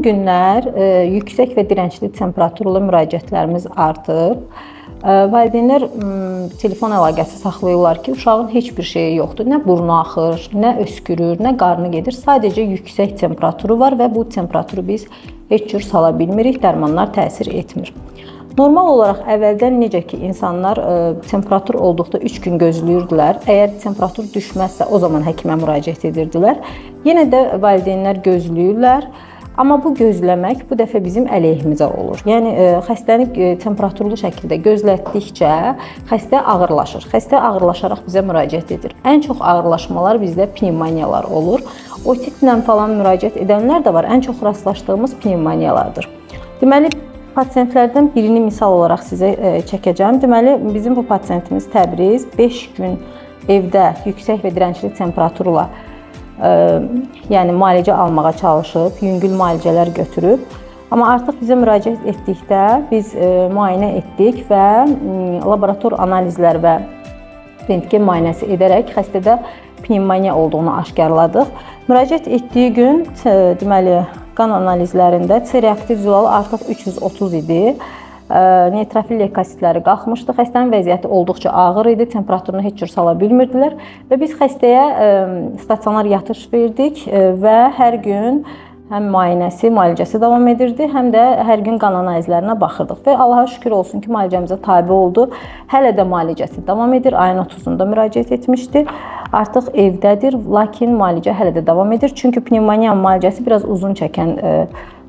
günlər yüksək və dirəncli temperaturlu müraciətlərimiz artıb. Valideynlər telefon əlaqəsi saxlayırlar ki, uşağın heç bir şeyi yoxdur. Nə burnu axır, nə öskürür, nə qarnı gedir. Sadəcə yüksək temperaturu var və bu temperaturu biz heç cür sala bilmirik, dərmanlar təsir etmir. Normal olaraq əvvəldən necə ki, insanlar temperatur olduqda 3 gün gözləyirdilər. Əgər temperatur düşməzsə, o zaman həkimə müraciət edirdilər. Yenə də valideynlər gözləyirlər. Amma bu gözləmək bu dəfə bizim əleyhimizə olur. Yəni, xəstəni temperaturlu şəkildə gözlətdikcə xəstə ağırlaşır. Xəstə ağırlaşaraq bizə müraciət edir. Ən çox ağırlaşmalar bizdə pnevmoniyalar olur. Otitlə falan müraciət edənlər də var. Ən çox rastlaşdığımız pnevmoniyalardır. Deməli, pasientlərdən birini misal olaraq sizə çəkəcəm. Deməli, bizim bu pasientimiz Təbriz 5 gün evdə yüksək və dirəncli temperaturla yəni müalicə almağa çalışıb, yüngül müalicələr götürüb. Amma artıq bizə müraciət etdikdə biz müayinə etdik və laborator analizlər və rentgen müayinəsi edərək xəstədə pnevmoniya olduğunu aşkarladıq. Müraciət etdiyi gün deməli qan analizlərində C reaktiv zolalı artıq 330 idi. Neytrofil leykositləri qalxmışdı. Xəstənin vəziyyəti olduqca ağır idi, temperaturunu heç cür sala bilmirdilər və biz xəstəyə stasionar yatış verdik və hər gün həm müalicəsi davam edirdi, həm də hər gün qan analizlərinə baxırdıq və Allaha şükür olsun ki, müalicəmizə tabe oldu. Hələ də müalicəsi davam edir, ayın 30-unda müraciət etmişdi. Artıq evdədir, lakin müalicə hələ də davam edir. Çünki pnevmoniya müalicəsi biraz uzun çəkən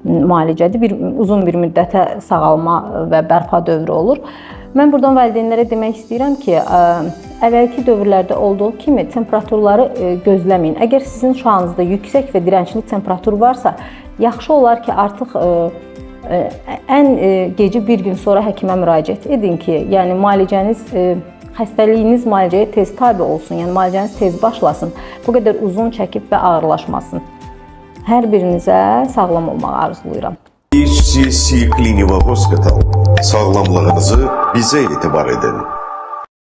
müalicədir, uzun bir müddətə sağalma və bərpa dövrü olur. Mən buradan valideynlərə demək istəyirəm ki, əvvəlki dövrlərdə olduğu kimi temperaturları gözləməyin. Əgər sizin uşağınızda yüksək və dirəncli temperatur varsa, yaxşı olar ki, artıq ən gecə bir gün sonra həkimə müraciət edin ki, yəni müalicəniz, xəstəliyiniz müalicəyə tez tabe olsun, yəni müalicəniz tez başlasın, bu qədər uzun çəkib və ağırlaşmasın. Hər birinizə sağlam olmağı arzulayıram. HCC Clinical Hospital. Sağlamlığınızı bizə etibar edin.